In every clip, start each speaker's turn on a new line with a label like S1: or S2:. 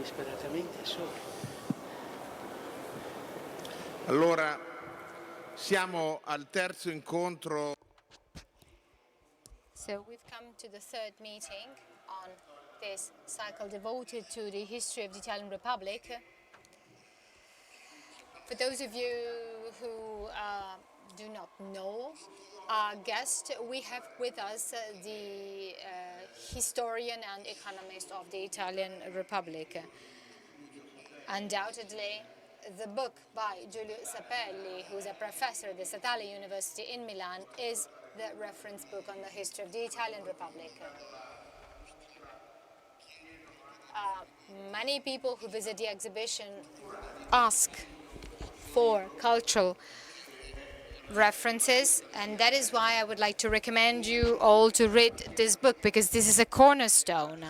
S1: disperatamente soli.
S2: Allora, siamo al terzo incontro.
S3: So we've come to the third meeting on this cycle devoted to the history of the Italian Republic. For those of you who do not know our guest, we have with us the historian and economist of the Italian Republic. Undoubtedly, the book by Giulio Sapelli, who's a professor at the Statale University in Milan, is the reference book on the history of the Italian Republic. Many people who visit the exhibition ask for cultural references, and that is why I would like to recommend you all to read this book, because this is a cornerstone.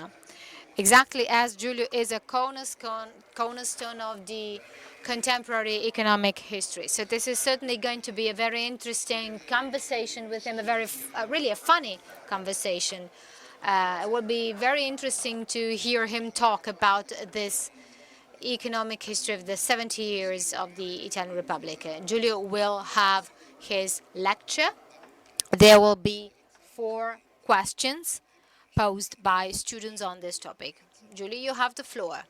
S3: Exactly as Giulio is a cornerstone of the contemporary economic history. So this is certainly going to be a very interesting conversation with him, really a funny conversation. It will be very interesting to hear him talk about this economic history of the 70 years of the Italian Republic. Giulio will have his lecture. There will be 4 questions posed by students on this topic. Giulio, you have the floor.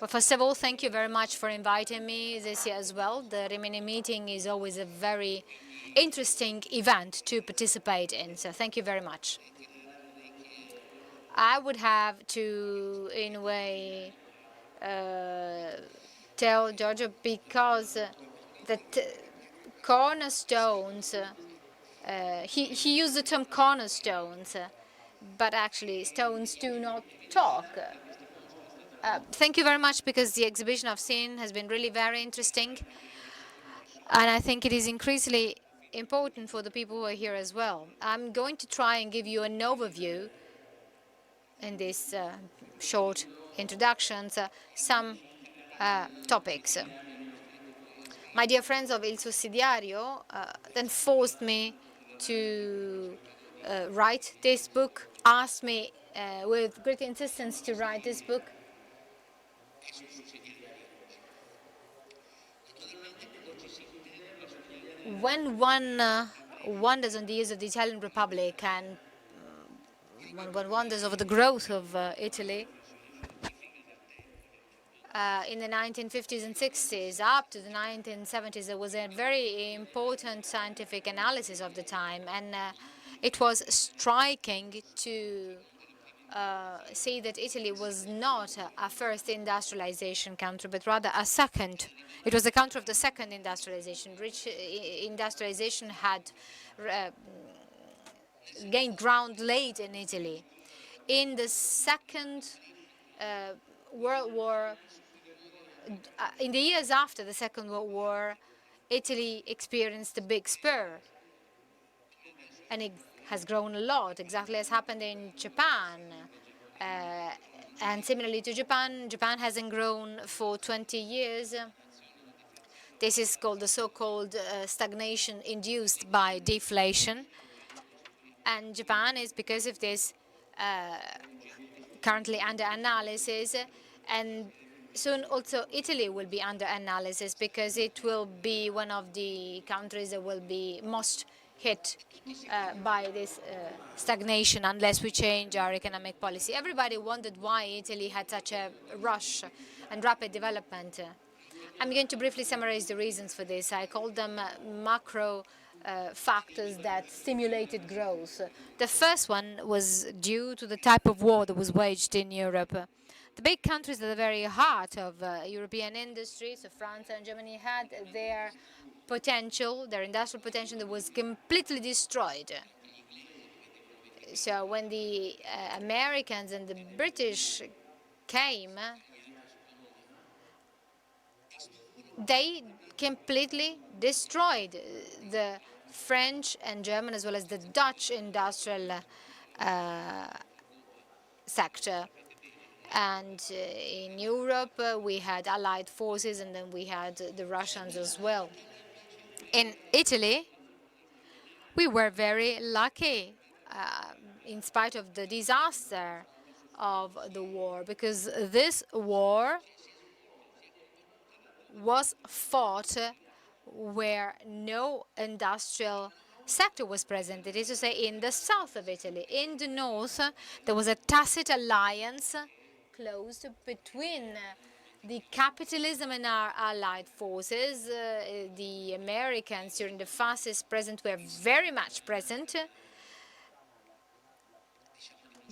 S3: Well, first of all, thank you very much for inviting me this year as well. The Rimini meeting is always a very interesting event to participate in, so thank you very much. I would have to, in a way, tell Giorgio, because the cornerstones, he used the term cornerstones, but actually stones do not talk. Thank you very much, because the exhibition I've seen has been really very interesting, and I think it is increasingly important for the people who are here as well. I'm going to try and give you an overview in this short introductions, some topics. My dear friends of Il Sussidiario then forced me to write this book, asked me with great insistence to write this book. When one wonders on the years of the Italian Republic, and one wonders over the growth of Italy, in the 1950s and 60s, up to the 1970s, there was a very important scientific analysis of the time, and it was striking to see that Italy was not a first industrialization country, but rather a second. It was the country of the second industrialization. Rich industrialization had gained ground late in Italy. In the Second World War, in the years after the Second World War, Italy experienced a big spur, and it has grown a lot, exactly as happened in Japan. And similarly to Japan, Japan hasn't grown for 20 years. This is called the so-called stagnation induced by deflation. And Japan is, because of this, currently under analysis, and soon also Italy will be under analysis, because it will be one of the countries that will be most hit by this stagnation unless we change our economic policy. Everybody wondered why Italy had such a rush and rapid development. I'm going to briefly summarize the reasons for this. I call them macro factors that stimulated growth. The first one was due to the type of war that was waged in Europe. The big countries at the very heart of European industry, so France and Germany, had their potential, their industrial potential, that was completely destroyed. So when the Americans and the British came, they completely destroyed the French and German, as well as the Dutch industrial sector. And in Europe, we had Allied forces, and then we had the Russians as well. In Italy, We were very lucky in spite of the disaster of the war, because this war was fought where no industrial sector was present. It is to say, in the south of Italy. In the north, there was a tacit alliance closed between the capitalism and our allied forces. The Americans during the fascist present were very much present.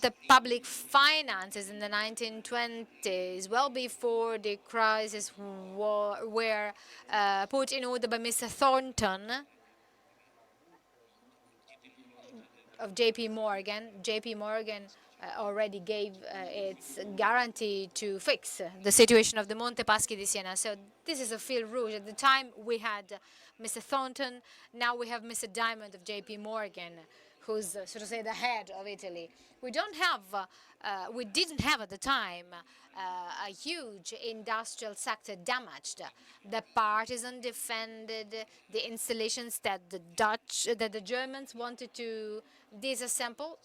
S3: The public finances in the 1920s, well before the crisis, were put in order by Mr. Thornton of JP Morgan. JP Morgan already gave its guarantee to fix the situation of the Monte Paschi di Siena. So this is a fil rouge. At the time we had Mr. Thornton, now we have Mr. Diamond of JP Morgan, who's so to say the head of Italy. We didn't have at the time a huge industrial sector damaged. The partisan defended the installations that the Germans wanted to disassemble.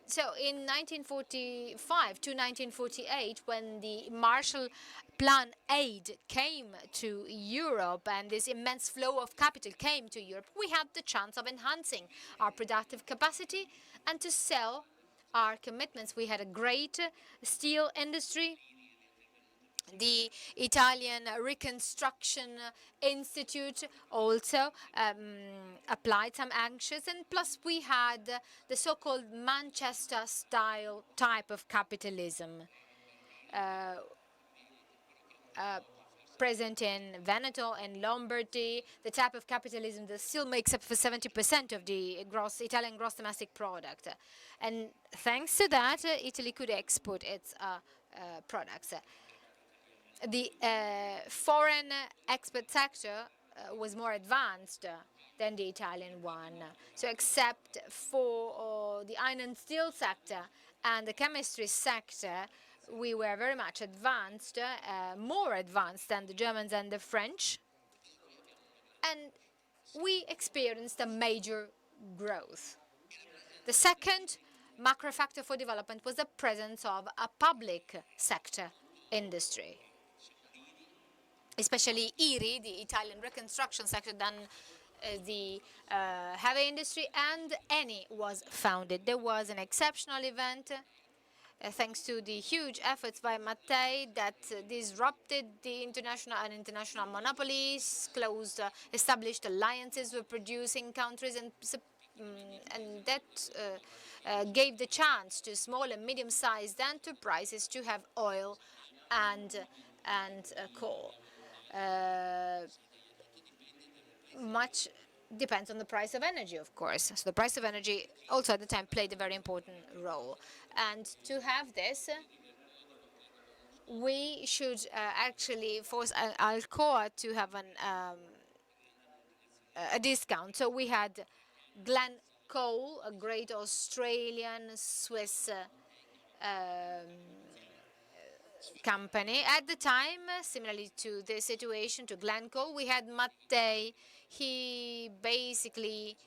S3: So in 1945 to 1948, when the Marshall Plan aid came to Europe and this immense flow of capital came to Europe, we had the chance of enhancing our productive capacity and to sell our commitments. We had a great steel industry. The Italian Reconstruction Institute also applied some actions, and plus we had the so-called Manchester-style type of capitalism present in Veneto and Lombardy, the type of capitalism that still makes up for 70% of the Italian gross domestic product. And thanks to that, Italy could export its products. The foreign export sector was more advanced than the Italian one. So except for the iron and steel sector and the chemistry sector, we were very much advanced, more advanced than the Germans and the French. And we experienced a major growth. The second macro factor for development was the presence of a public sector industry, especially ERI, the Italian reconstruction sector, then the heavy industry, and ENI was founded. There was an exceptional event thanks to the huge efforts by Mattei that disrupted the international monopolies, established alliances with producing countries, and that gave the chance to small and medium-sized enterprises to have oil and coal. Much depends on the price of energy, of course. So the price of energy also at the time played a very important role. And to have this, we should actually force Alcoa to have a discount. So we had Glencoe, a great Australian Swiss company. At the time, similarly to the situation, to Glencoe, we had Mattei. He basically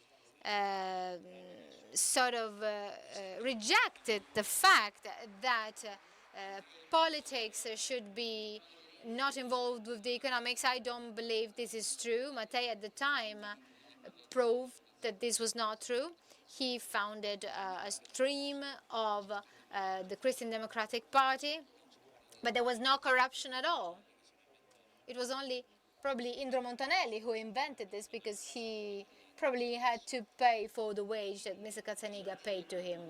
S3: sort of rejected the fact that politics should be not involved with the economics. I don't believe this is true. Mattei at the time proved that this was not true. He founded a stream of the Christian Democratic Party, but there was no corruption at all. It was only probably Indro Montanelli who invented this, because he probably had to pay for the wage that Mr. Cazzaniga paid to him.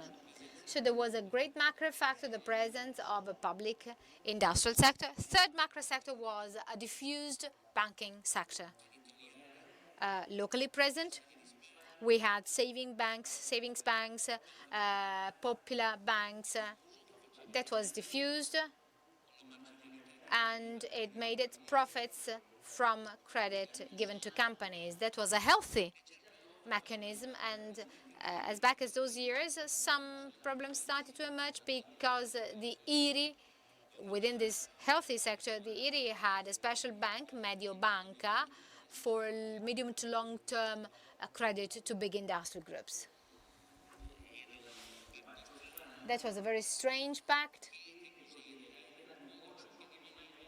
S3: So there was a great macro factor, the presence of a public industrial sector. Third macro sector was a diffused banking sector. Locally present, we had savings banks, popular banks. That was diffused, and it made its profits from credit given to companies. That was a healthy mechanism, and as back as those years, some problems started to emerge, because the IRI, within this healthy sector, the IRI had a special bank, Mediobanca, for medium to long-term credit to big industrial groups. That was a very strange pact,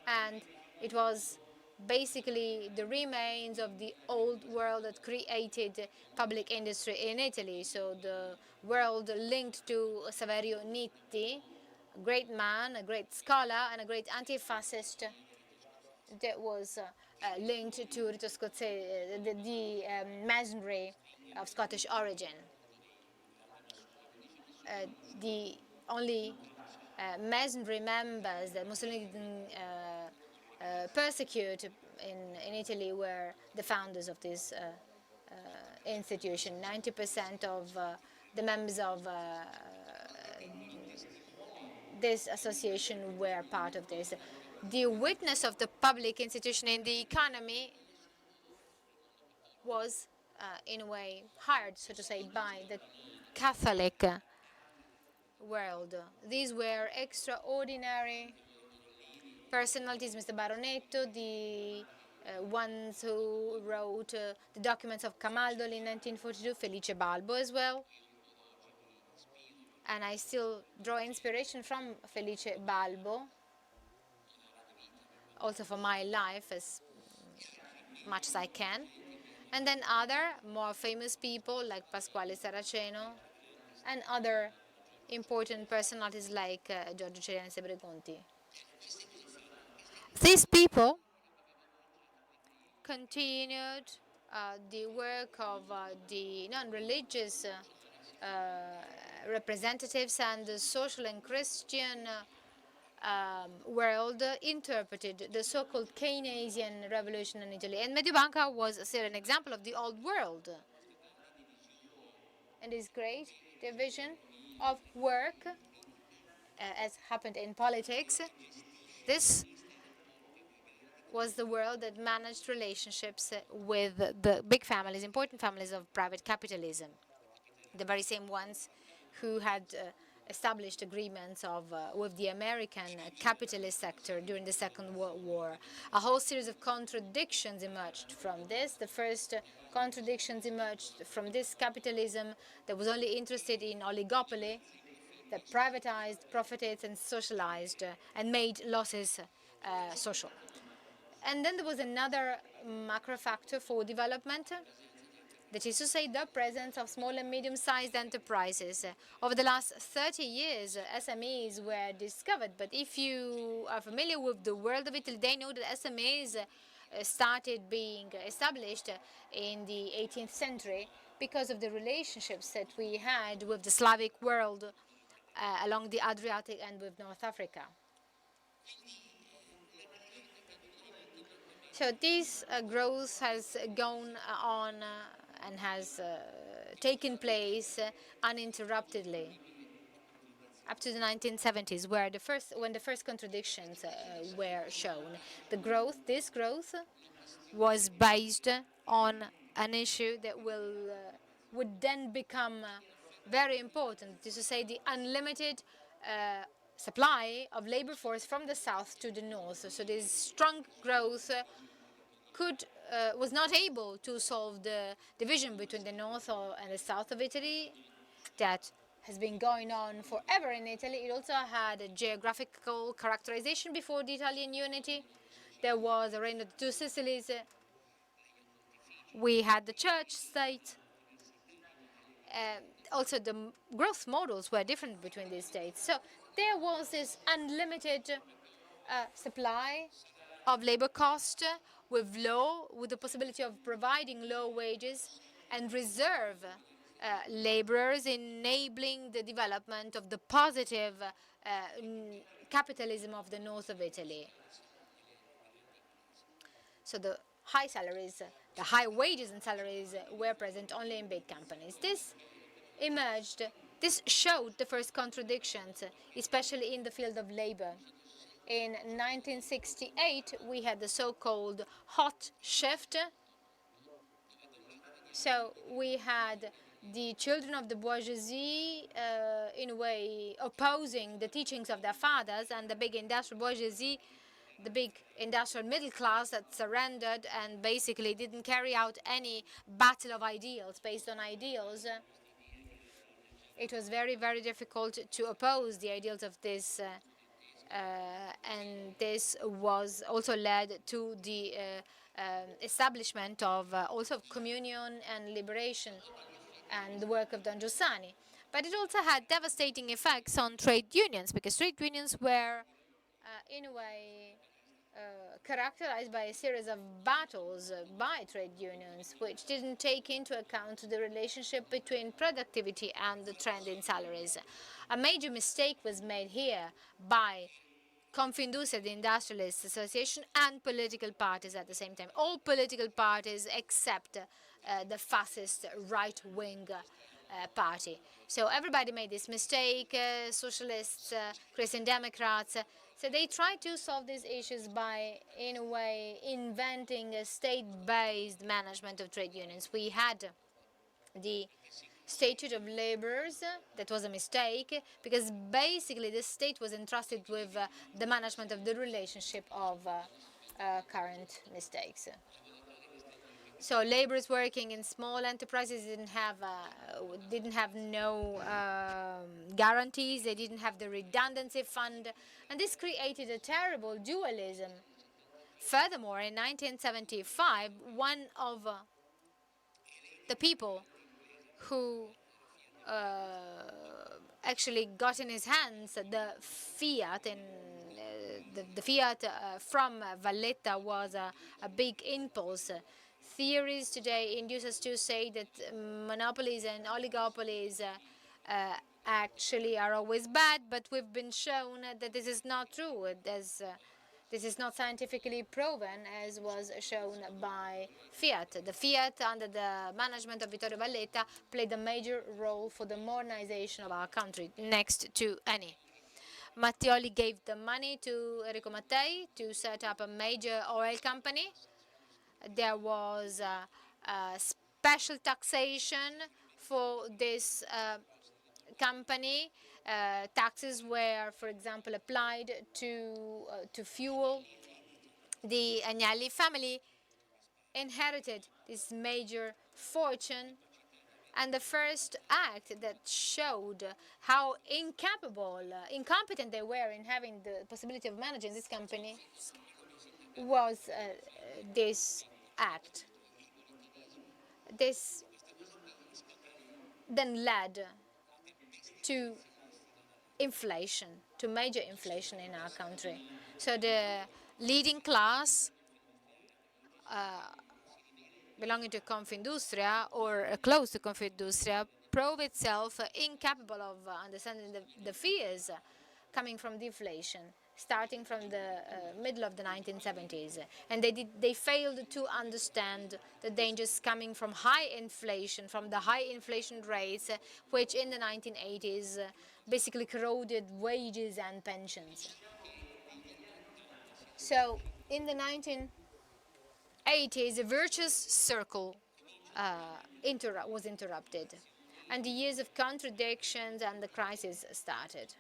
S3: and it was basically the remains of the old world that created public industry in Italy. So the world linked to Saverio Nitti, a great man, a great scholar, and a great anti-fascist that was linked to Rito Scozzese, the masonry of Scottish origin. The only masonry members that Mussolini didn't persecute in Italy were the founders of this institution. 90% of the members of this association were part of this. The witness of the public institution in the economy was, in a way, hired, so to say, by the Catholic world. These were extraordinary personalities, Mr. Baronetto, the ones who wrote the documents of Camaldoli in 1942, Felice Balbo as well. And I still draw inspiration from Felice Balbo, also for my life as much as I can. And then other more famous people like Pasquale Saraceno and other important personalities like Giorgio Ceriani Sebregonti. These people continued the work of the non-religious representatives, and the social and Christian world interpreted the so-called Keynesian revolution in Italy. And Mediobanca was still an example of the old world. And this great division of work, as happened in politics, this was the world that managed relationships with the big families, important families of private capitalism, the very same ones who had established agreements with the American capitalist sector during the Second World War. A whole series of contradictions emerged from this. The first contradictions emerged from this capitalism that was only interested in oligopoly, that privatized, profited, and socialized, and made losses social. And then there was another macro factor for development, that is to say, the presence of small and medium-sized enterprises. Over the last 30 years, SMEs were discovered, but if you are familiar with the world of Italy, they know that SMEs started being established in the 18th century because of the relationships that we had with the Slavic world along the Adriatic and with North Africa. So this growth has gone on and has taken place uninterruptedly up to the 1970s, where when the first contradictions were shown. This growth was based on an issue that would then become very important, is to say, the unlimited supply of labor force from the south to the north. So this strong growth was not able to solve the division between the north and the south of Italy that has been going on forever in Italy. It also had a geographical characterization before the Italian unity. There was a reign of the two Sicilies. We had the church state. Also, the growth models were different between these states. So there was this unlimited supply of labor cost with the possibility of providing low wages and reserve laborers, enabling the development of the positive capitalism of the north of Italy. So the high salaries, the high wages and salaries were present only in big companies. This showed the first contradictions, especially in the field of labor. In 1968, we had the so-called hot shift. So we had the children of the bourgeoisie, in a way, opposing the teachings of their fathers, and the big industrial bourgeoisie, the big industrial middle class that surrendered and basically didn't carry out any battle of ideals based on ideals. It was very, very difficult to oppose the ideals of this, and this was also led to the establishment of also communion and liberation and the work of Don Giussani. But it also had devastating effects on trade unions, because trade unions were, in a way, characterized by a series of battles by trade unions, which didn't take into account the relationship between productivity and the trend in salaries. A major mistake was made here by Confindustria, the Industrialist Association, and political parties at the same time. All political parties except the fascist right-wing party. So everybody made this mistake, socialists, Christian Democrats. So they tried to solve these issues by, in a way, inventing a state-based management of trade unions. We had the statute of laborers. That was a mistake, because basically the state was entrusted with the management of the relationship of current mistakes. So laborers working in small enterprises didn't have no guarantees. They didn't have the redundancy fund, and this created a terrible dualism. Furthermore, in 1975, one of the people who actually got in his hands the Fiat, and the Fiat from Valletta was a big impulse. Theories today induce us to say that monopolies and oligopolies actually are always bad, but we've been shown that this is not true. This is not scientifically proven, as was shown by Fiat. The Fiat, under the management of Vittorio Valletta, played a major role for the modernization of our country, next to Eni. Mattioli gave the money to Enrico Mattei to set up a major oil company. There was a special taxation for this company. Taxes were, for example, applied to fuel. The Agnelli family inherited this major fortune, and the first act that showed how incompetent they were in having the possibility of managing this company was this act. This then led to inflation, to major inflation in our country. So the leading class belonging to Confindustria or close to Confindustria proved itself incapable of understanding the fears coming from deflation, starting from the middle of the 1970s. And they failed to understand the dangers coming from high inflation, from the high inflation rates, which in the 1980s basically corroded wages and pensions. So in the 1980s, a virtuous circle was interrupted, and the years of contradictions and the crisis started.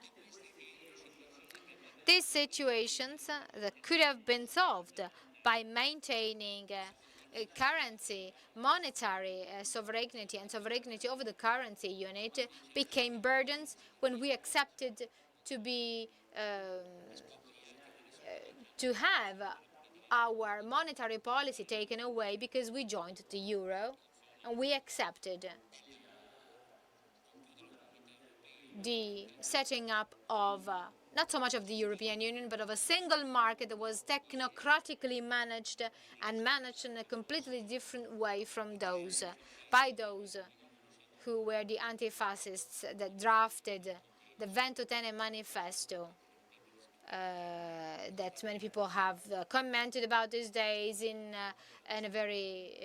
S3: These situations that could have been solved by maintaining currency, monetary sovereignty and sovereignty over the currency unit became burdens when we accepted to have our monetary policy taken away because we joined the euro, and we accepted the setting up of not so much of the European Union, but of a single market that was technocratically managed and managed in a completely different way from by those who were the anti-fascists that drafted the Ventotene Manifesto that many people have commented about these days in a very,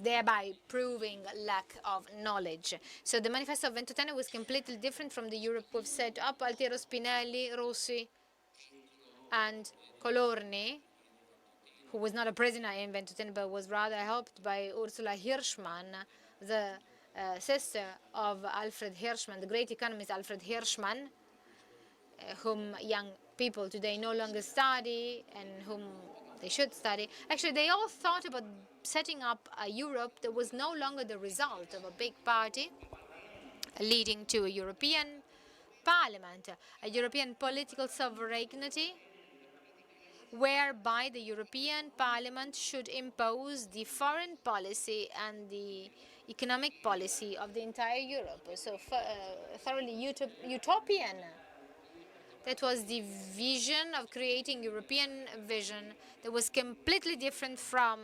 S3: thereby proving lack of knowledge. So the Manifesto of Ventotene was completely different from the Europe we've set up. Altiero Spinelli, Rossi, and Colorni, who was not a prisoner in Ventotene but was rather helped by Ursula Hirschman, the sister of Alfred Hirschman, the great economist Alfred Hirschman, whom young people today no longer study and whom they should study. Actually, they all thought about setting up a Europe that was no longer the result of a big party leading to a European Parliament, a European political sovereignty, whereby the European Parliament should impose the foreign policy and the economic policy of the entire Europe. So thoroughly utopian. That was the vision of creating European vision that was completely different from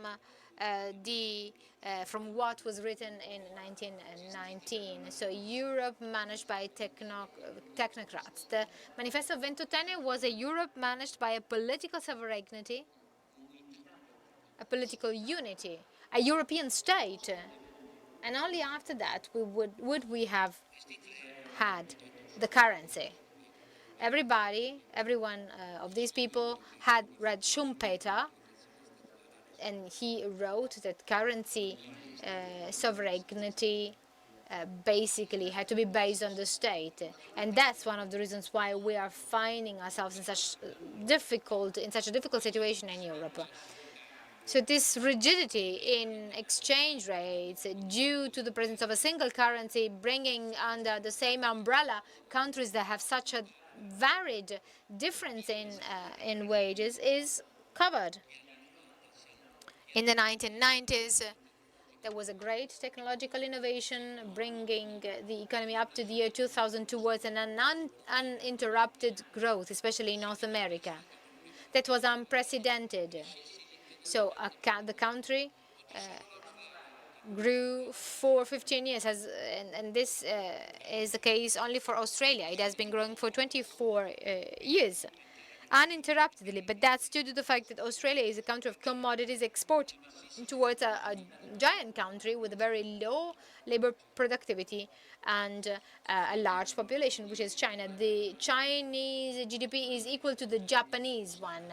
S3: from what was written in 1919. So Europe managed by technocrats. The Manifesto Ventotene was a Europe managed by a political sovereignty, a political unity, a European state. And only after that would we have had the currency. Everyone of these people had read Schumpeter, and he wrote that currency sovereignty basically had to be based on the state, and that's one of the reasons why we are finding ourselves in such a difficult situation in Europe. So this rigidity in exchange rates due to the presence of a single currency bringing under the same umbrella countries that have such a varied difference in wages is covered. In the 1990s, there was a great technological innovation bringing the economy up to the year 2000 towards an uninterrupted growth, especially in North America. That was unprecedented. So the country grew for 15 years, and this is the case only for Australia. It has been growing for 24 years uninterruptedly, but that's due to the fact that Australia is a country of commodities export towards a giant country with a very low labor productivity and a large population, which is China. The Chinese GDP is equal to the Japanese one.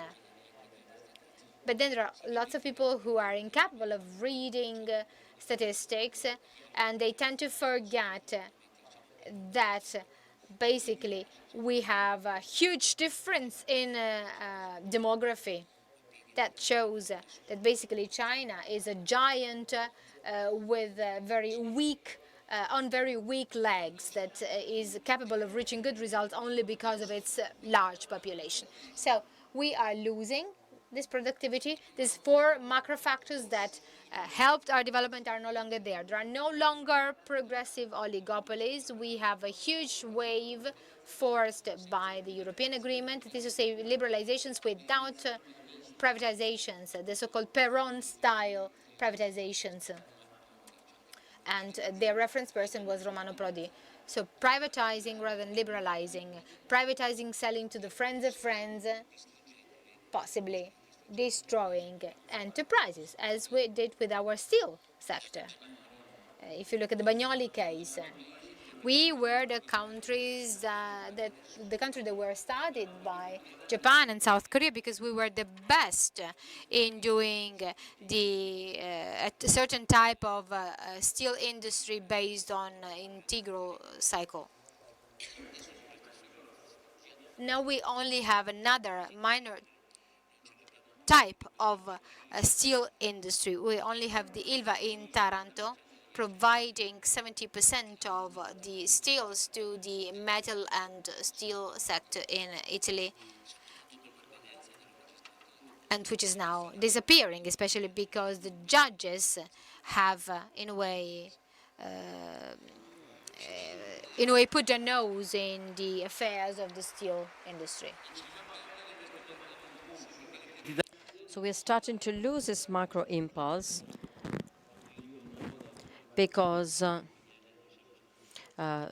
S3: But then there are lots of people who are incapable of reading statistics, and they tend to forget that basically we have a huge difference in demography. That shows that basically China is a giant with on very weak legs that is capable of reaching good results only because of its large population. So we are losing this productivity. These four macro factors that helped our development are no longer there. There are no longer progressive oligopolies. We have a huge wave forced by the European agreement. This is to say liberalizations without privatizations, the so-called Peron-style privatizations. And their reference person was Romano Prodi. So privatizing rather than liberalizing, privatizing selling to the friends of friends, possibly destroying enterprises, as we did with our steel sector. If you look at the Bagnoli case, we were the countries the country that were studied by Japan and South Korea because we were the best in doing a certain type of steel industry based on integral cycle. Now we only have another minor type of steel industry. We only have the Ilva in Taranto, providing 70% of the steels to the metal and steel sector in Italy, and which is now disappearing, especially because the judges have, in a way, put their nose in the affairs of the steel industry.
S1: So we're starting to lose this macro impulse because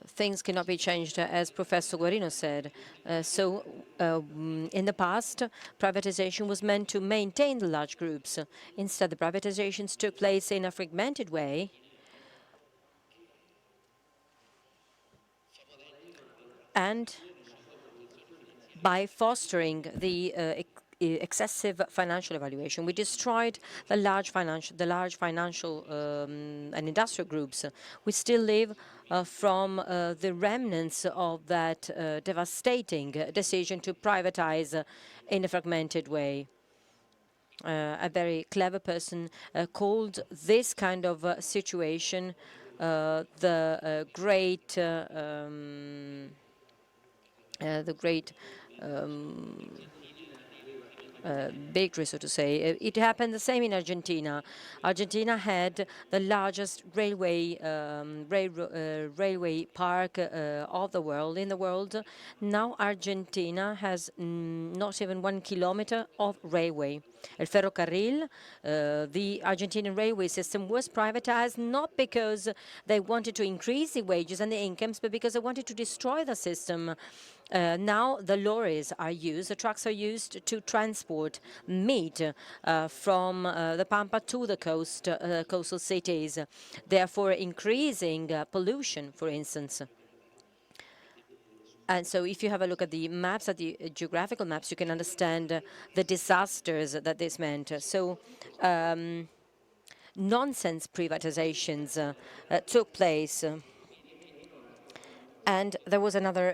S1: things cannot be changed, as Professor Guarino said. In the past, privatization was meant to maintain the large groups. Instead, the privatizations took place in a fragmented way, and by fostering the excessive financial evaluation, we destroyed the large financial and industrial groups. We still live from the remnants of that devastating decision to privatize in a fragmented way. a very clever person, called this kind of situation the great victory, so to say. It happened the same in Argentina. Argentina had the largest railway park of the world, in the world. Now Argentina has not even 1 kilometer of railway. El ferrocarril, the Argentinian railway system, was privatized not because they wanted to increase the wages and the incomes, but because they wanted to destroy the system. Now the lorries are used, the trucks are used to transport meat from the Pampa to the coastal cities, therefore increasing pollution, for instance. And so if you have a look at the maps, at the geographical maps, you can understand the disasters that this meant. So nonsense privatizations took place. And there was another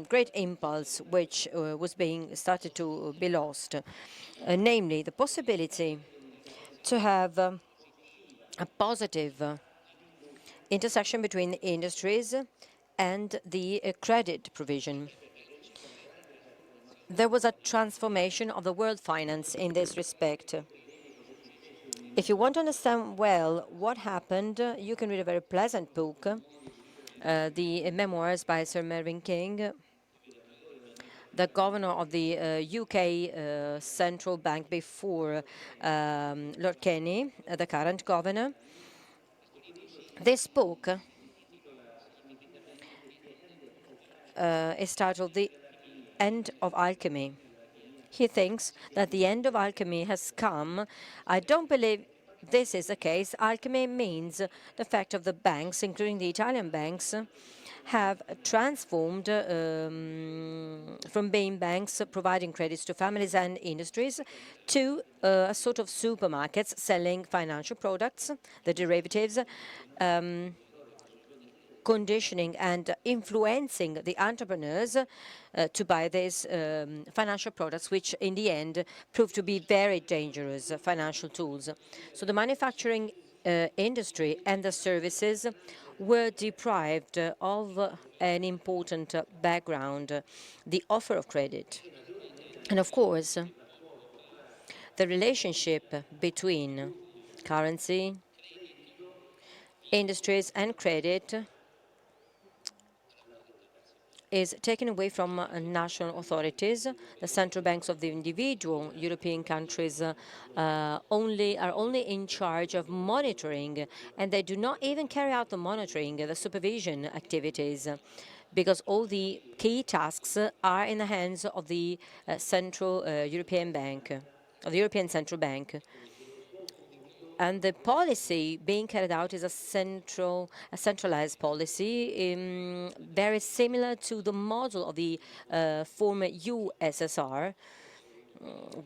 S1: great impulse which was being started to be lost, namely the possibility to have a positive intersection between industries and the credit provision. There was a transformation of the world finance in this respect. If you want to understand well what happened, you can read a very pleasant book, the memoirs by Sir Mervyn King, the governor of the UK Central Bank before Lord Kenny, the current governor. This book is titled The End of Alchemy. He thinks that the end of alchemy has come. I don't believe this is the case. Alchemy means the fact of the banks, including the Italian banks, have transformed from being banks providing credits to families and industries to a sort of supermarkets selling financial products, the derivatives, conditioning and influencing the entrepreneurs to buy these financial products, which in the end proved to be very dangerous financial tools. So the manufacturing industry and the services were deprived of an important background, the offer of credit. And of course, the relationship between currency, industries and credit is taken away from national authorities. The central banks of the individual European countries are only in charge of monitoring, and they do not even carry out the monitoring, the supervision activities, because all the key tasks are in the hands of the Central European Bank, of the European Central Bank. And the policy being carried out is a centralized policy, very similar to the model of the former USSR,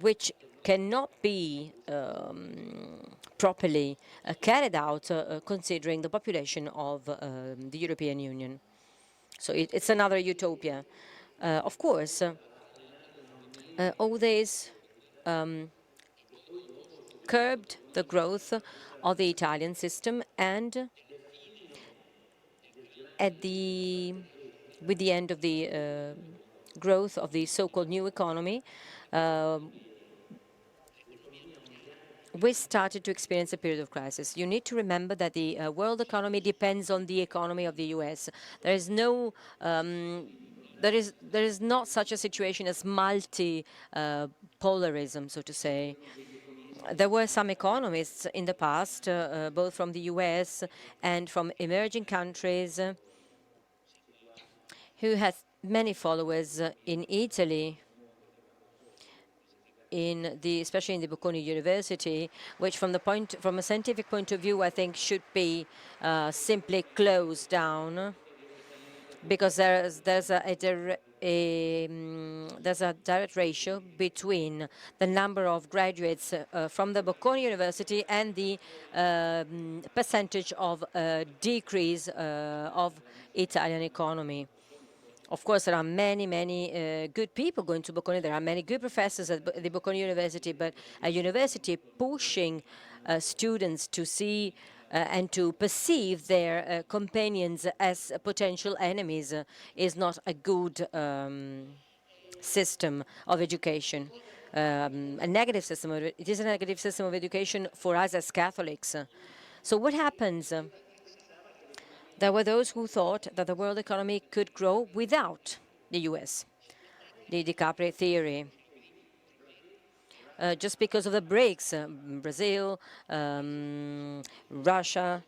S1: which cannot be properly carried out considering the population of the European Union. So it's another utopia. Of course, all this curbed the growth of the Italian system, and with the end of the growth of the so-called new economy, we started to experience a period of crisis. You need to remember that the world economy depends on the economy of the US. There is no there is not such a situation as multi-polarism, so to say. There were some economists in the past, both from the US and from emerging countries, who had many followers in Italy, especially in the Bocconi University, which from a scientific point of view, I think should be simply closed down, because there's a direct ratio between the number of graduates from the Bocconi University and the percentage of decrease of Italian economy. Of course, there are many, many good people going to Bocconi. There are many good professors at the Bocconi University, but a university pushing students to see and to perceive their companions as potential enemies is not a good system of education. A negative system. It is a negative system of education for us as Catholics. So what happens? There were those who thought that the world economy could grow without the US, the Capri theory. Just because of the BRICS, Brazil, Russia,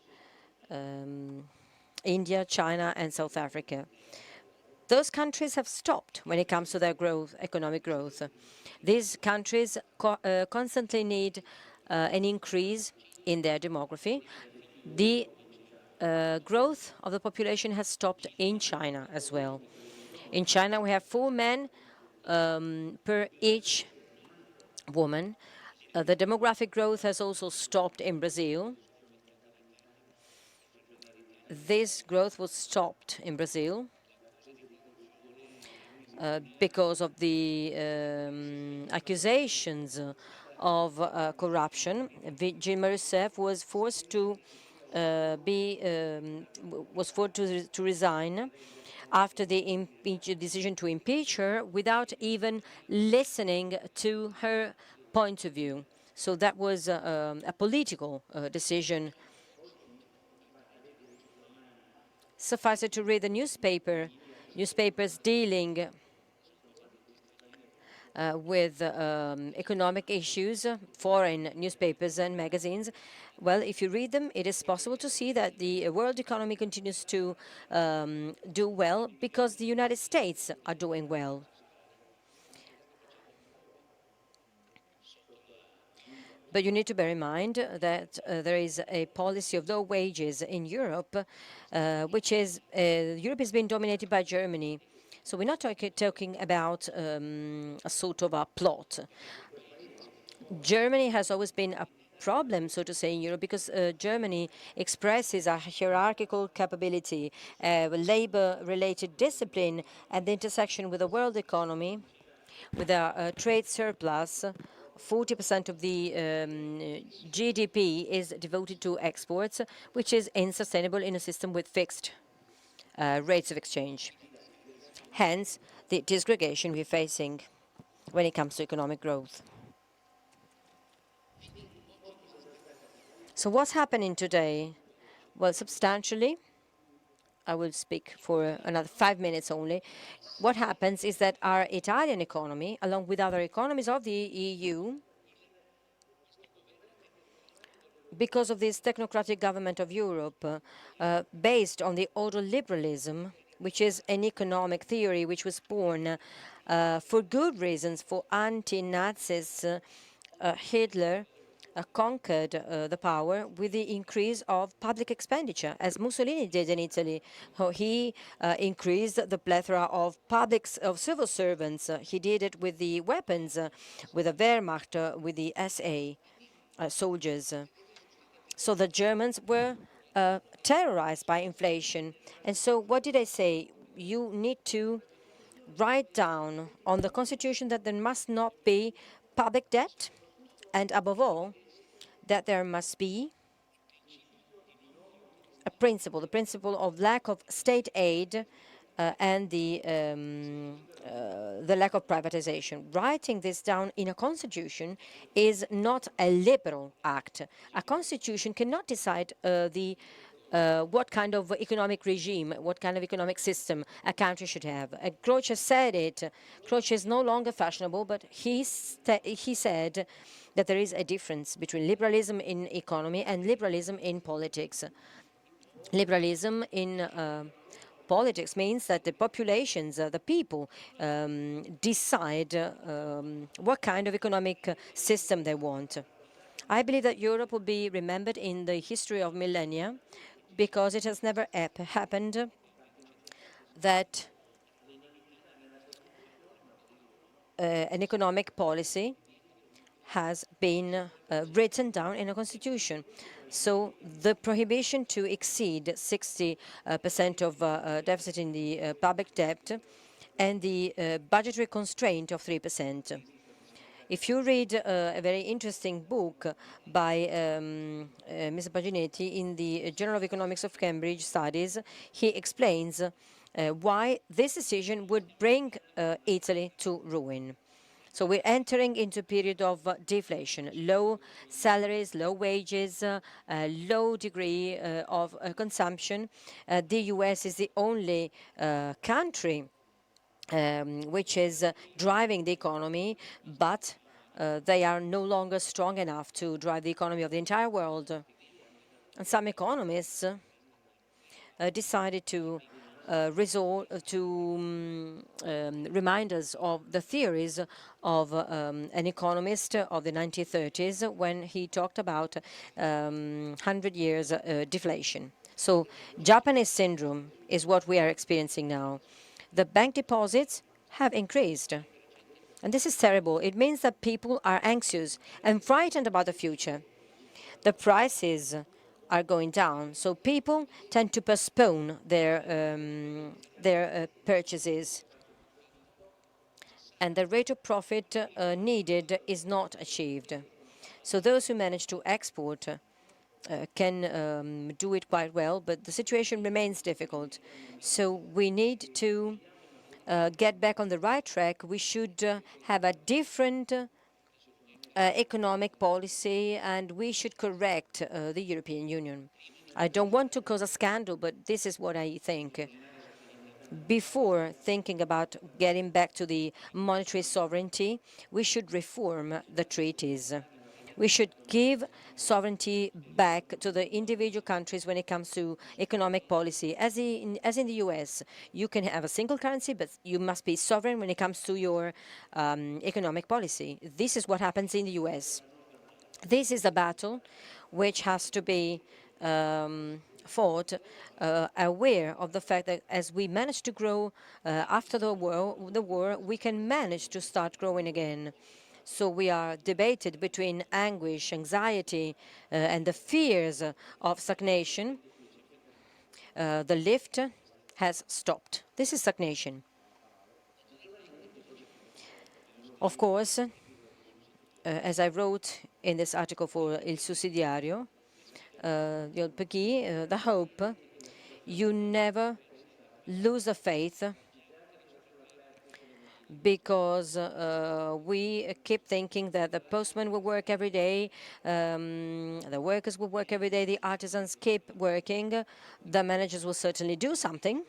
S1: India, China, and South Africa. Those countries have stopped when it comes to their growth, economic growth. These countries constantly need an increase in their demography. The growth of the population has stopped in China as well. In China, we have 4 men per each woman. The demographic growth has also stopped in Brazil. This growth was stopped in Brazil because of the accusations of corruption. Dilma Rousseff was forced to resign after the decision to impeach her without even listening to her point of view. So that was a political decision. Suffice it to read the newspapers dealing with economic issues, foreign newspapers and magazines. Well, if you read them, it is possible to see that the world economy continues to do well because the United States are doing well. But you need to bear in mind that there is a policy of low wages in Europe, which is Europe has been dominated by Germany. So we're not talking about a sort of a plot. Germany has always been a problem, so to say, in Europe because Germany expresses a hierarchical capability, labor-related discipline, and the intersection with the world economy, with a trade surplus. 40% of the GDP is devoted to exports, which is unsustainable in a system with fixed rates of exchange. Hence, the disgregation we're facing when it comes to economic growth. So what's happening today? Well, substantially, I will speak for another 5 minutes only. What happens is that our Italian economy, along with other economies of the EU, because of this technocratic government of Europe, based on the ordoliberalism, which is an economic theory which was born for good reasons, for anti-Nazis, Hitler conquered the power with the increase of public expenditure, as Mussolini did in Italy. He increased the plethora of civil servants. He did it with the weapons, with the Wehrmacht, with the SA soldiers. So the Germans were terrorized by inflation. And so what did I say? You need to write down on the constitution that there must not be public debt, and above all, that there must be a principle, the principle of lack of state aid and the lack of privatization. Writing this down in a constitution is not a liberal act. A constitution cannot decide what kind of economic regime, what kind of economic system a country should have. Croce said it. Croce is no longer fashionable, but he said that there is a difference between liberalism in economy and liberalism in politics. Liberalism in politics means that the populations, the people, decide what kind of economic system they want. I believe that Europe will be remembered in the history of millennia because it has never happened that an economic policy has been written down in a constitution. So the prohibition to exceed 60% of deficit in the public debt and the budgetary constraint of 3%. If you read a very interesting book by Mr. Paginetti in the Journal of Economics of Cambridge Studies, he explains why this decision would bring Italy to ruin. So we're entering into a period of deflation, low salaries, low wages, low degree of consumption. The US is the only country which is driving the economy, but they are no longer strong enough to drive the economy of the entire world. And some economists decided to resort to remind us of the theories of an economist of the 1930s when he talked about 100 years deflation. So Japanese syndrome is what we are experiencing now. The bank deposits have increased. And this is terrible. It means that people are anxious and frightened about the future. The prices are going down, so people tend to postpone their purchases. And the rate of profit needed is not achieved. So those who manage to export can do it quite well, but the situation remains difficult. So we need to get back on the right track. We should have a different economic policy, and we should correct the European Union. I don't want to cause a scandal, but this is what I think. Before thinking about getting back to the monetary sovereignty, we should reform the treaties. We should give sovereignty back to the individual countries when it comes to economic policy. As in the US, you can have a single currency, but you must be sovereign when it comes to your economic policy. This is what happens in the US. This is a battle which has to be fought aware of the fact that as we manage to grow after the war, we can manage to start growing again. So we are debated between anguish, anxiety, and the fears of stagnation. The lift has stopped. This is stagnation. Of course, as I wrote in this article for Il Sussidiario, the hope, you never lose the faith, because we keep thinking that the postman will work every day, the workers will work every day, the artisans keep working, the managers will certainly do something,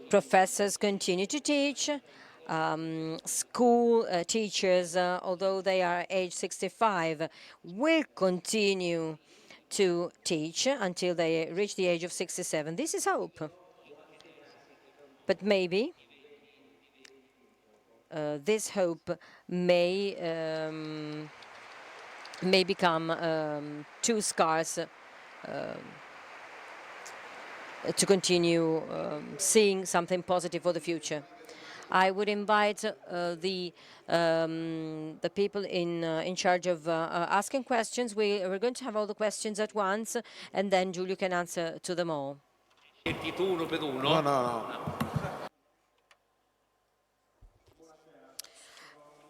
S1: professors continue to teach, school teachers, although they are age 65, will continue to teach until they reach the age of 67. This is hope. But maybe this hope may become too scarce to continue seeing something positive for the future. I would invite the people in charge of asking questions. We're going to have all the questions at once, and then Giulio can answer to them all.
S2: No.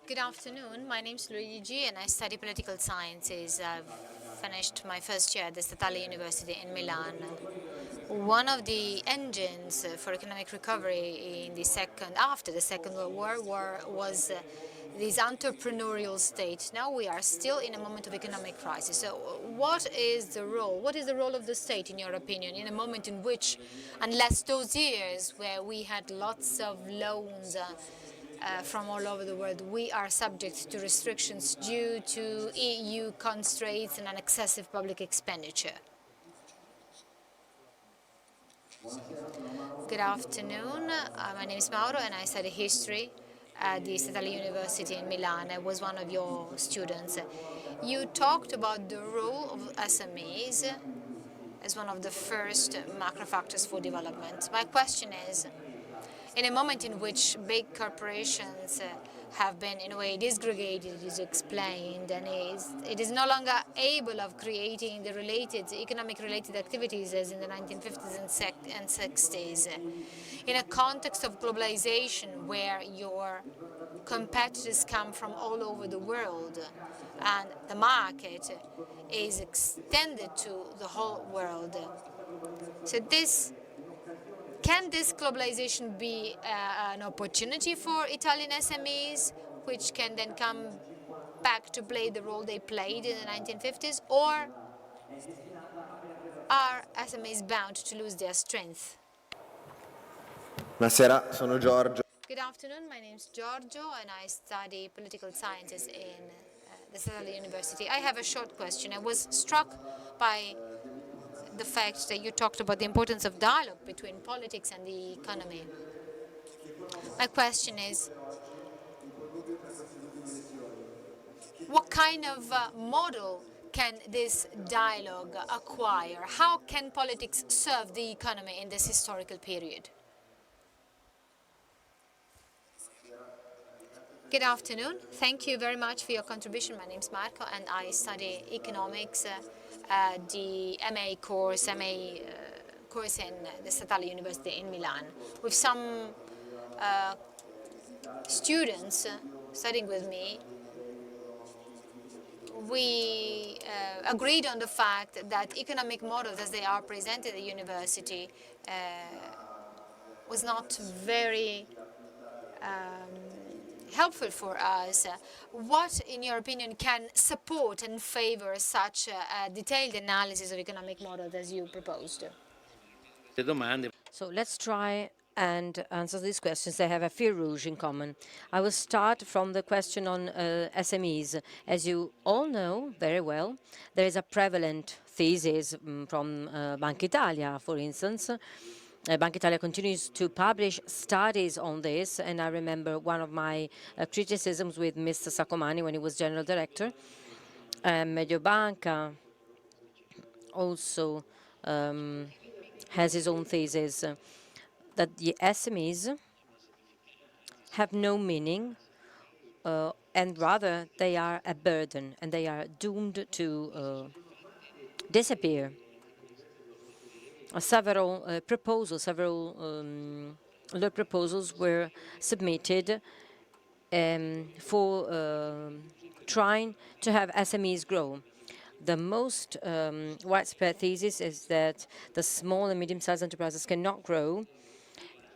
S3: Good afternoon. My name is Luigi and I study political sciences. I've finished my first year at the Statale University in Milan. One of the engines for economic recovery in after the Second World War was this entrepreneurial state. Now we are still in a moment of economic crisis. So what is the role of the state, in your opinion, in a moment in which, unless those years where we had lots of loans from all over the world, we are subject to restrictions due to EU constraints and an excessive public expenditure? Good afternoon. My name is Mauro and I study history at the Statale University in Milan. I was one of your students. You talked about the role of SMEs as one of the first macro factors for development. My question is, in a moment in which big corporations have been in a way disgregated, it is explained, and it is no longer able of creating the economic related activities as in the 1950s and 60s. In a context of globalization where your competitors come from all over the world and the market is extended to the whole world. So can this globalization be an opportunity for Italian SMEs, which can then come back to play the role they played in the 1950s, or are SMEs bound to lose their strength?
S4: Buonasera, sono Giorgio.
S3: Good afternoon, my name is Giorgio and I study political sciences in the Sapelli University. I have a short question. I was struck by the fact that you talked about the importance of dialogue between politics and the economy. My question is, what kind of model can this dialogue acquire? How can politics serve the economy in this historical period? Good afternoon. Thank you very much for your contribution. My name is Marco and I study economics, the MA course in the Statale University in Milan, with some students studying with me. We agreed on the fact that economic models as they are presented at the university was not very helpful for us. What, in your opinion, can support and favor such a detailed analysis of economic models as you proposed?
S1: So let's try and answer these questions. They have a fil rouge in common. I will start from the question on SMEs. As you all know very well, there is a prevalent thesis from Banca Italia, for instance. Banca Italia continues to publish studies on this, and I remember one of my criticisms with Mr. Sacomani when he was general director. Mediobanca also has his own thesis that the SMEs have no meaning and rather they are a burden and they are doomed to disappear. Several proposals were submitted for trying to have SMEs grow. The most widespread thesis is that the small and medium-sized enterprises cannot grow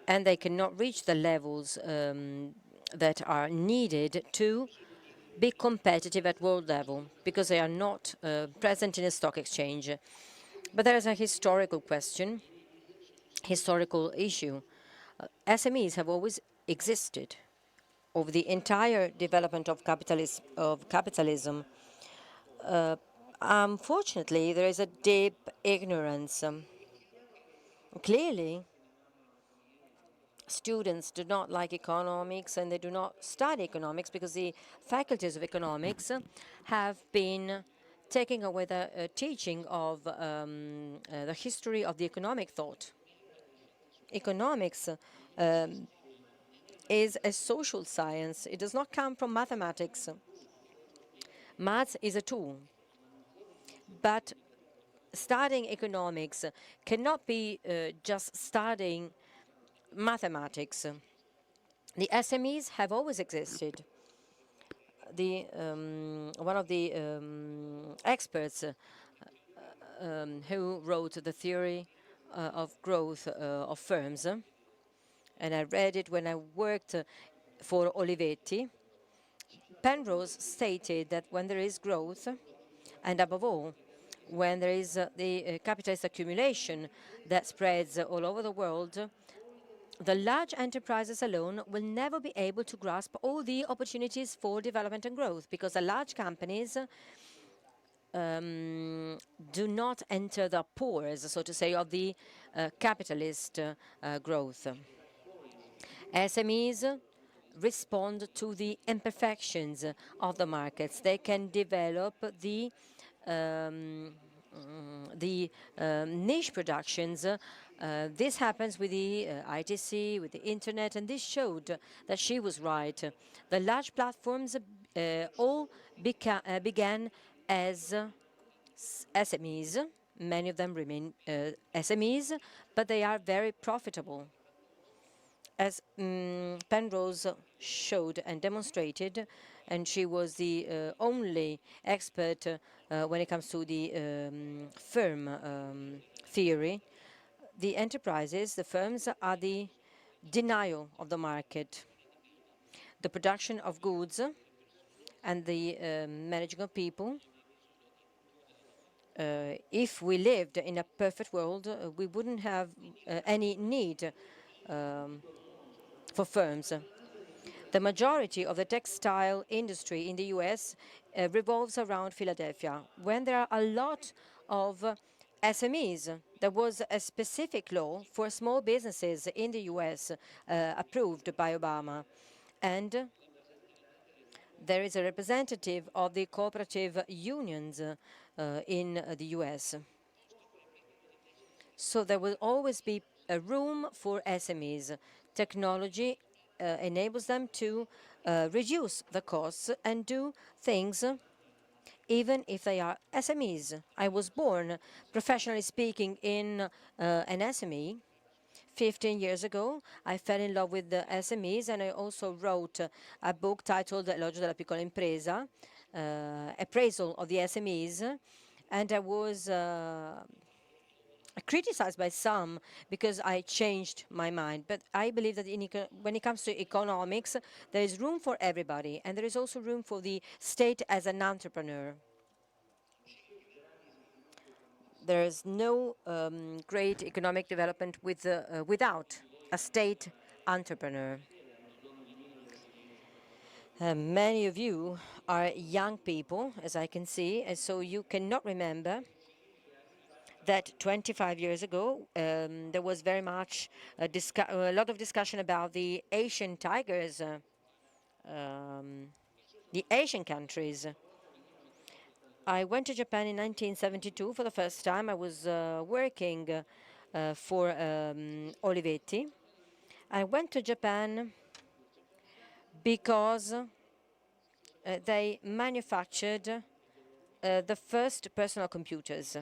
S1: and they cannot reach the levels that are needed to be competitive at world level because they are not present in a stock exchange. But there is a historical question, historical issue. SMEs have always existed over the entire development of capitalism. Unfortunately, there is a deep ignorance. Clearly, students do not like economics and they do not study economics because the faculties of economics have been taking away the teaching of the history of the economic thought. Economics is a social science. It does not come from mathematics. Maths is a tool, but studying economics cannot be just studying mathematics. The SMEs have always existed. One of the experts who wrote the theory of growth of firms, and I read it when I worked for Olivetti, Penrose stated that when there is growth, and above all, when there is the capitalist accumulation that spreads all over the world, the large enterprises alone will never be able to grasp all the opportunities for development and growth because the large companies do not enter the pores, so to say, of the capitalist growth. SMEs respond to the imperfections of the markets. They can develop the niche productions This happens with the ITC, with the internet, and this showed that she was right. The large platforms all began as SMEs. Many of them remain SMEs, but they are very profitable. As Penrose showed and demonstrated, and she was the only expert when it comes to the firm theory, the enterprises, the firms, are the denial of the market. The production of goods and the managing of people. If we lived in a perfect world, we wouldn't have any need for firms. The majority of the textile industry in the US revolves around Philadelphia. When there are a lot of SMEs, there was a specific law for small businesses in the US approved by Obama. And there is a representative of the cooperative unions in the US. So there will always be a room for SMEs. Technology enables them to reduce the costs and do things even if they are SMEs. I was born, professionally speaking, in an SME. 15 years ago, I fell in love with the SMEs, and I also wrote a book titled Elogio della piccola impresa, appraisal of the SMEs, and I was criticized by some because I changed my mind. But I believe that when it comes to economics, there is room for everybody, and there is also room for the state as an entrepreneur. There is no great economic development without a state entrepreneur. Many of you are young people, as I can see, and so you cannot remember that 25 years ago there was very much a lot of discussion about the Asian tigers, the Asian countries. I went to Japan in 1972 for the first time. I was working for Olivetti. I went to Japan because they manufactured the first personal computers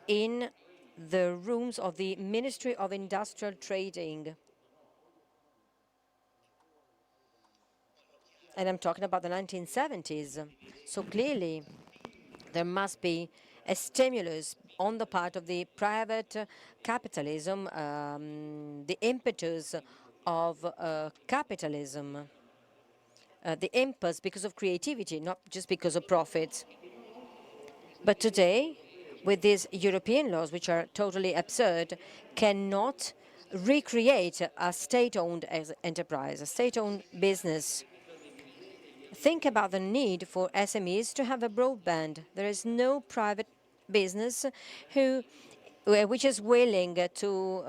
S1: in the rooms of the Ministry of Industrial Trading. And I'm talking about the 1970s. So clearly, there must be a stimulus on the part of the private capitalism, the impetus of capitalism, the impulse because of creativity, not just because of profits. But today, with these European laws, which are totally absurd, cannot recreate a state-owned enterprise, a state-owned business. Think about the need for SMEs to have a broadband. There is no private business which is willing to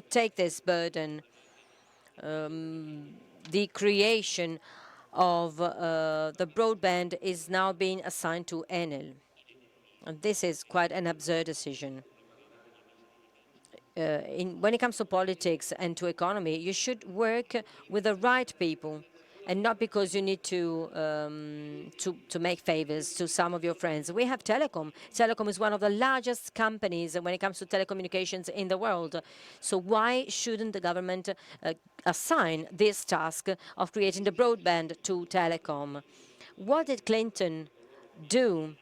S1: take this burden. The creation of the broadband is now being assigned to Enel. And this is quite an absurd decision. When it comes to politics and to economy, you should work with the right people, and not because you need to make favors to some of your friends. We have Telecom. Telecom is one of the largest companies when it comes to telecommunications in the world. So why shouldn't the government assign this task of creating the broadband to Telecom? What did Clinton do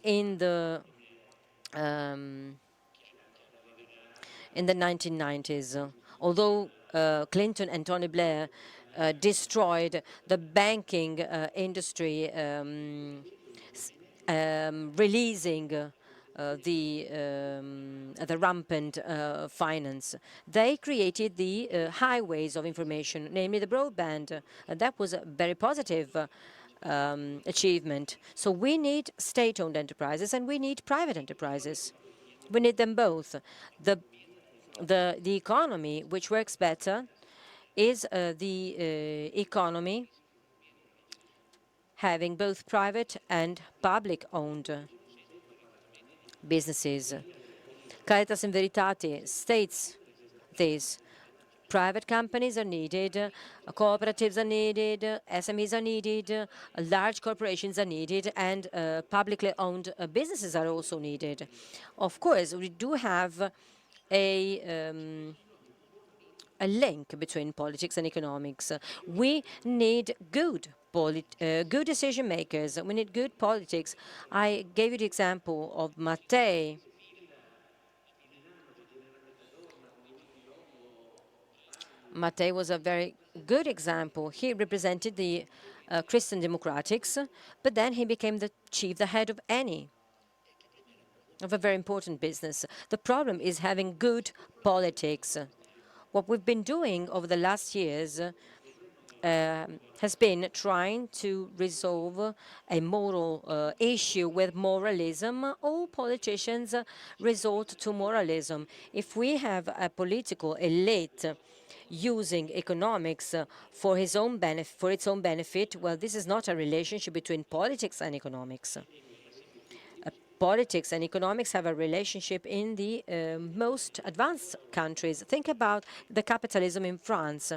S1: in the 1990s? Although Clinton and Tony Blair destroyed the banking industry, releasing the rampant finance. They created the highways of information, namely the broadband. That was a very positive achievement. So we need state-owned enterprises and we need private enterprises. We need them both. The economy which works better is the economy having both private and public-owned businesses. Caritas in Veritate states this. Private companies are needed, cooperatives are needed, SMEs are needed, large corporations are needed, and publicly owned businesses are also needed. Of course, we do have a link between politics and economics. We need good decision makers. We need good politics. I gave you the example of Mattei. Mattei was a very good example. He represented the Christian Democrats, but then he became the head of ENI, of a very important business. The problem is having good politics. What we've been doing over the last years has been trying to resolve a moral issue with moralism. All politicians resort to moralism. If we have a political elite using economics for its own benefit, well, this is not a relationship between politics and economics. Politics and economics have a relationship in the most advanced countries. Think about the capitalism in France.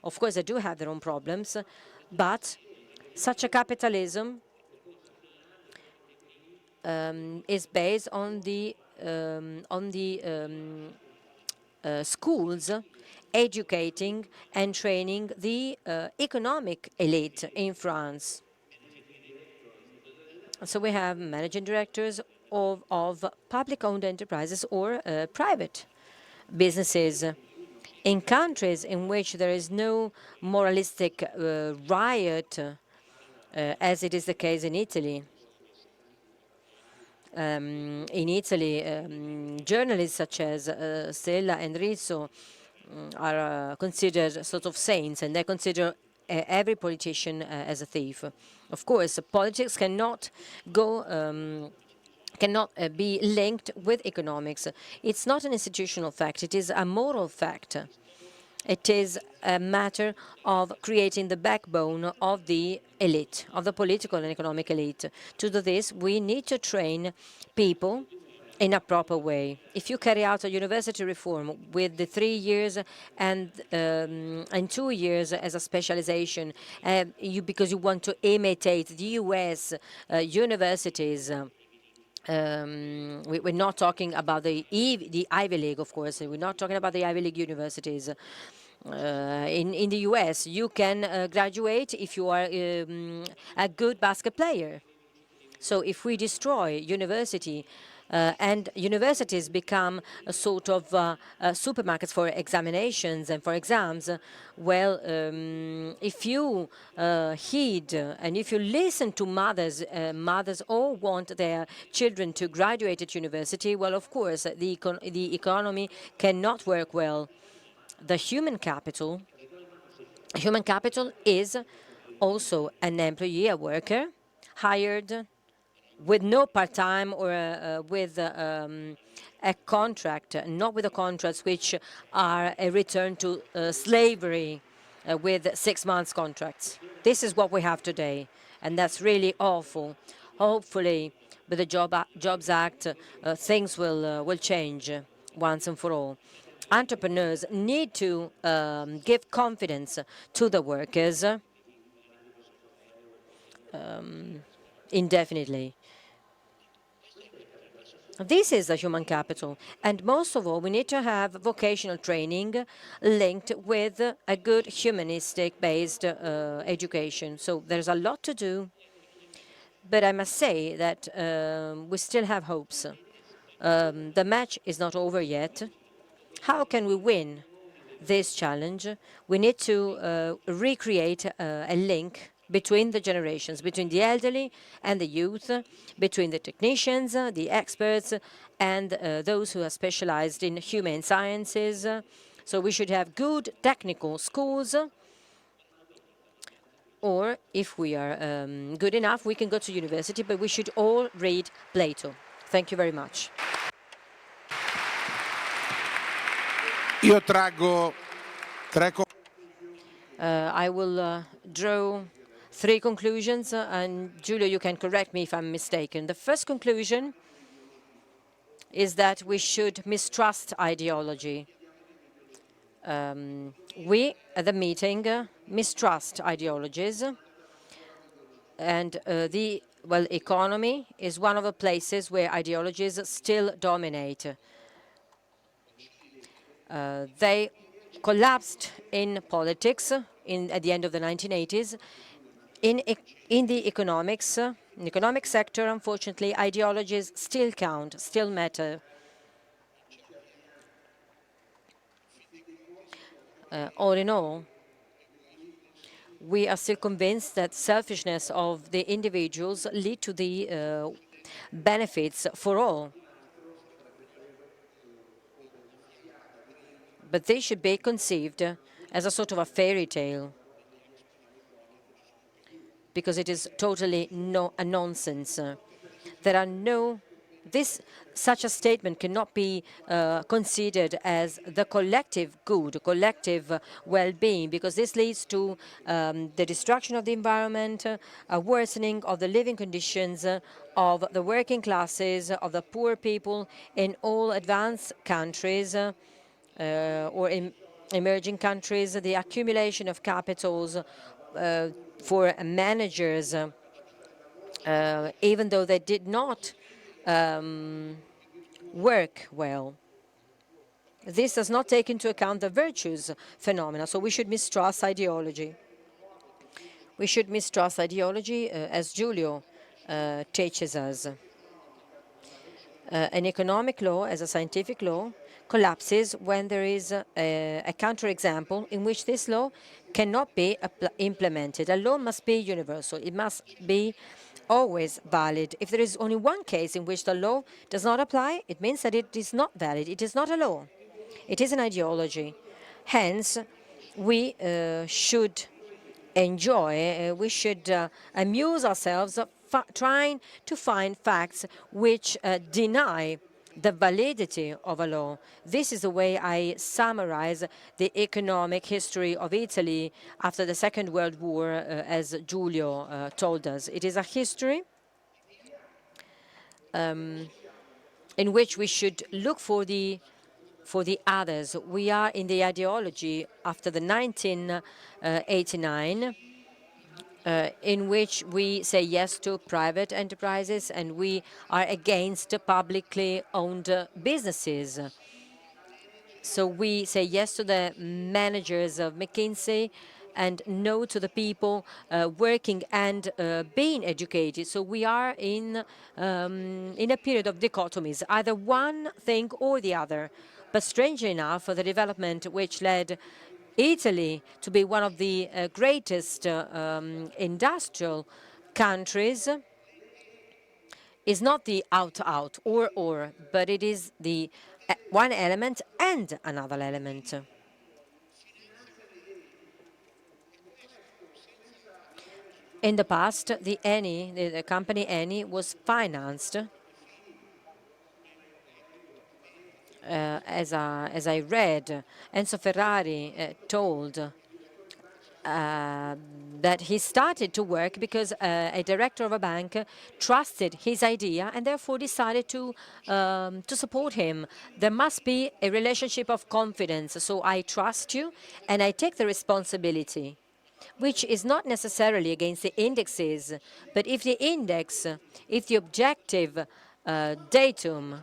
S1: Of course, they do have their own problems, but such a capitalism is based on the schools educating and training the economic elite in France. So we have managing directors of public-owned enterprises or private businesses. In countries in which there is no moralistic riot, as it is the case in Italy, journalists such as Stella and Rizzo are considered sort of saints, and they consider every politician as a thief. Of course, politics cannot be linked with economics. It's not an institutional fact, it is a moral fact. It is a matter of creating the backbone of the elite, of the political and economic elite. To do this, we need to train people in a proper way. If you carry out a university reform with the 3 years and 2 years as a specialization, because you want to imitate the US universities, we're not talking about the Ivy League, of course. We're not talking about the Ivy League universities. In the US, you can graduate if you are a good basket player. So if we destroy university and universities become a sort of supermarkets for examinations and for exams, well, if you heed and if you listen to mothers, mothers all want their children to graduate at university, well, of course, the economy cannot work well. The human capital is also an employee, a worker, hired with no part-time or with a contract, not with the contracts which are a return to slavery with 6 months contracts. This is what we have today, and that's really awful. Hopefully, with the Jobs Act, things will change once and for all. Entrepreneurs need to give confidence to the workers indefinitely. This is the human capital. And most of all, we need to have vocational training linked with a good humanistic-based education. So there's a lot to do. But I must say that we still have hopes. The match is not over yet. How can we win this challenge? We need to recreate a link between the generations, between the elderly and the youth, between the technicians, the experts, and those who are specialized in human sciences. So we should have good technical schools, or if we are good enough, we can go to university, but we should all read Plato. Thank you very much.
S2: Io traggo
S1: I will draw 3 conclusions, and Giulio, you can correct me if I'm mistaken. The first conclusion is that we should mistrust ideology. We, at the meeting, mistrust ideologies, and the economy is one of the places where ideologies still dominate. They collapsed in politics at the end of the 1980s. In the economic sector, unfortunately, ideologies still count, still matter. All in all, we are still convinced that selfishness of the individuals lead to the benefits for all. But they should be conceived as a sort of a fairy tale, because it is totally a nonsense. There are no such a statement cannot be considered as the collective good, collective well-being, because this leads to the destruction of the environment, a worsening of the living conditions of the working classes, of the poor people in all advanced countries or in emerging countries, the accumulation of capitals for managers, even though they did not work well. This does not take into account the virtues phenomena, so we should mistrust ideology. We should mistrust ideology as Giulio teaches us. An economic law, as a scientific law, collapses when there is a counterexample in which this law cannot be implemented. A law must be universal. It must be always valid. If there is only one case in which the law does not apply, it means that it is not valid. It is not a law. It is an ideology. Hence, we should enjoy, we should amuse ourselves trying to find facts which deny the validity of a law. This is the way I summarize the economic history of Italy after the Second World War, as Giulio told us. It is a history in which we should look for the others. We are in the ideology after the 1989, in which we say yes to private enterprises and we are against publicly owned businesses. So we say yes to the managers of McKinsey and no to the people working and being educated. So we are in a period of dichotomies, either one thing or the other. But strangely enough, the development which led Italy to be one of the greatest industrial countries is not the out, or, but it is the one element and another element. In the past, the ENI, the company ENI, was financed, as I read, Enzo Ferrari told that he started to work because a director of a bank trusted his idea and therefore decided to support him. There must be a relationship of confidence. So I trust you and I take the responsibility, which is not necessarily against the indexes, but if the index, if the objective datum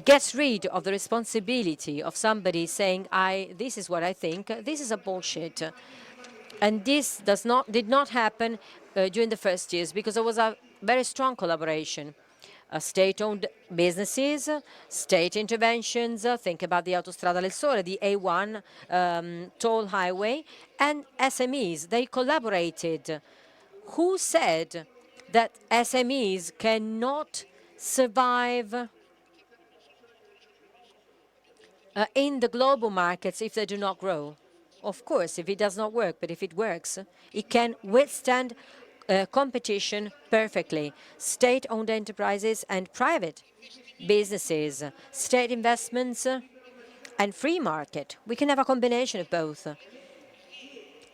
S1: gets rid of the responsibility of somebody saying, this is what I think, this is a bullshit. And this did not happen during the first years because there was a very strong collaboration. State-owned businesses, state interventions, think about the Autostrada del Sole, the A1 toll highway, and SMEs. They collaborated. Who said that SMEs cannot survive in the global markets if they do not grow? Of course, if it does not work, but if it works, it can withstand competition perfectly. State-owned enterprises and private businesses, state investments and free market. We can have a combination of both.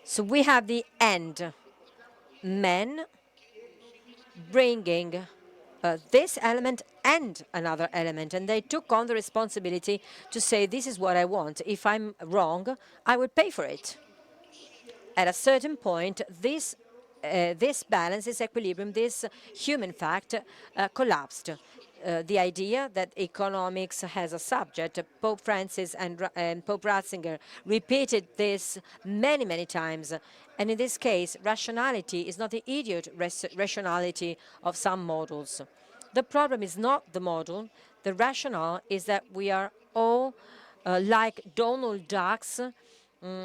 S1: So we have the end, men bringing this element and another element, and they took on the responsibility to say, this is what I want. If I'm wrong, I will pay for it. At a certain point, this balance, this equilibrium, this human fact collapsed. The idea that economics has a subject, Pope Francis and Pope Ratzinger repeated this many, many times. And in this case, rationality is not the idiot rationality of some models. The problem is not the model. The rationale is that we are all like Donald Ducks,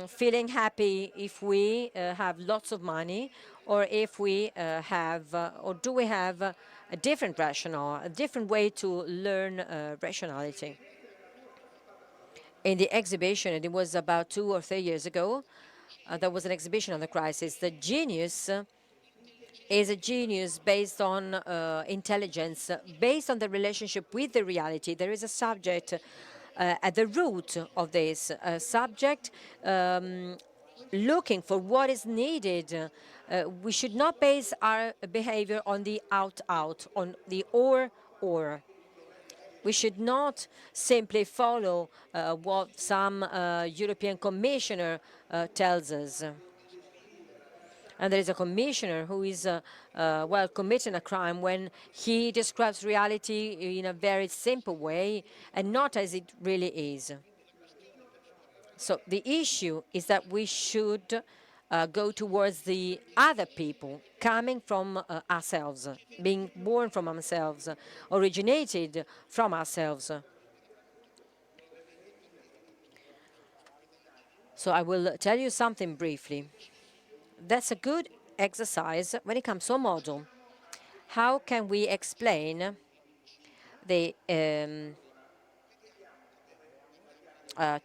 S1: feeling happy if we have lots of money, or if we or do we have a different rationale, a different way to learn rationality. In the exhibition, and it was about 2 or 3 years ago, there was an exhibition on the crisis. The genius is a genius based on intelligence, based on the relationship with the reality. There is a subject at the root of this subject, looking for what is needed. We should not base our behavior on the out, on the or. We should not simply follow what some European commissioner tells us. And there is a commissioner who is, well, committing a crime when he describes reality in a very simple way and not as it really is. So the issue is that we should go towards the other people, coming from ourselves, being born from ourselves, originated from ourselves. So I will tell you something briefly. That's a good exercise when it comes to a model. How can we explain the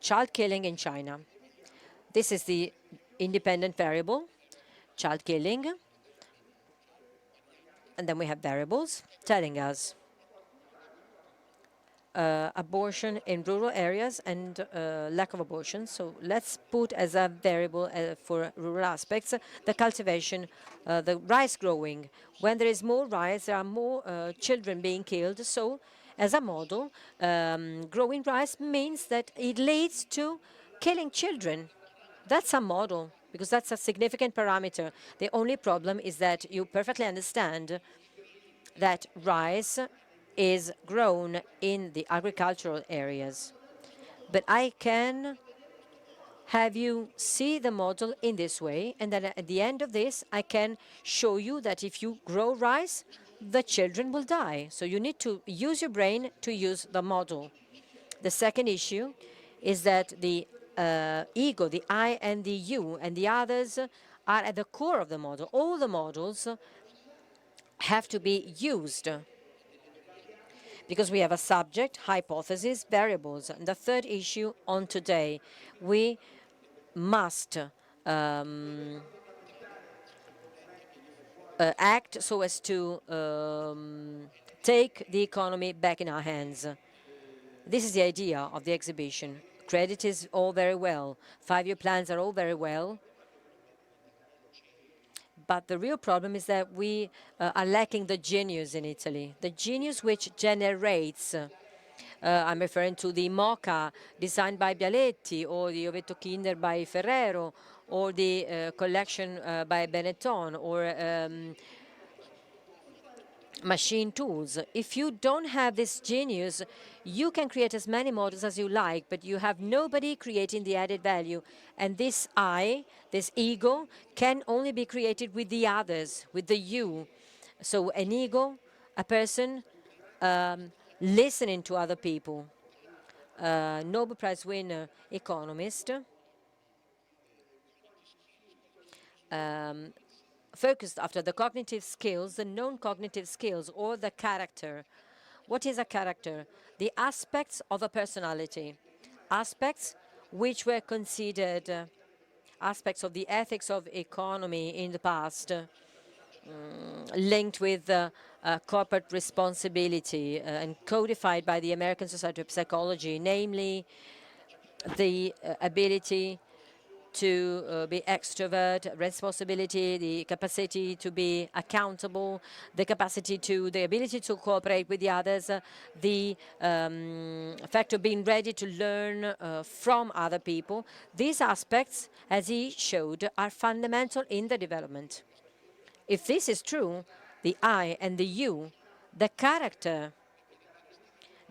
S1: child killing in China? This is the independent variable, child killing. And then we have variables telling us abortion in rural areas and lack of abortion. So let's put as a variable for rural aspects the cultivation, the rice growing. When there is more rice, there are more children being killed. So as a model, growing rice means that it leads to killing children. That's a model, because that's a significant parameter. The only problem is that you perfectly understand that rice is grown in the agricultural areas. But I can have you see the model in this way, and then at the end of this, I can show you that if you grow rice, the children will die. So you need to use your brain to use the model. The second issue is that the ego, the I and the you, and the others are at the core of the model. All the models have to be used, because we have a subject, hypothesis, variables. And the third issue on today, we must act so as to take the economy back in our hands. This is the idea of the exhibition. Credit is all very well. 5-year plans are all very well. But the real problem is that we are lacking the genius in Italy, the genius which generates. I'm referring to the Mocha designed by Bialetti, or the Ovetto Kinder by Ferrero, or the collection by Benetton, or machine tools. If you don't have this genius, you can create as many models as you like, but you have nobody creating the added value. And this I, this ego, can only be created with the others, with the you. So an ego, a person listening to other people. Nobel Prize winner economist focused after the cognitive skills, the non-cognitive skills, or the character. What is a character? The aspects of a personality, aspects which were considered aspects of the ethics of economy in the past, linked with corporate responsibility and codified by the American Society of Psychology, namely the ability to be extrovert, responsibility, the capacity to be accountable, the ability to cooperate with the others, the fact of being ready to learn from other people. These aspects, as he showed, are fundamental in the development. If this is true, the I and the you, the character,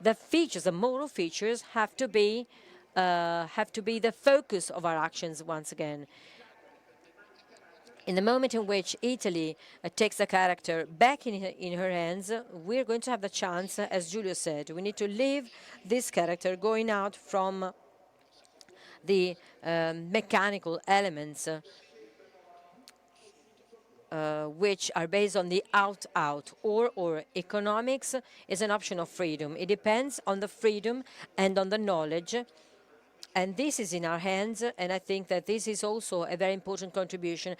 S1: the features, the moral features have to be the focus of our actions once again. In the moment in which Italy takes the character back in her hands, we're going to have the chance, as Giulio said, we need to leave this character going out from the mechanical elements which are based on the out, or economics is an option of freedom. It depends on the freedom and on the knowledge. And this is in our hands, and I think that this is also a very important contribution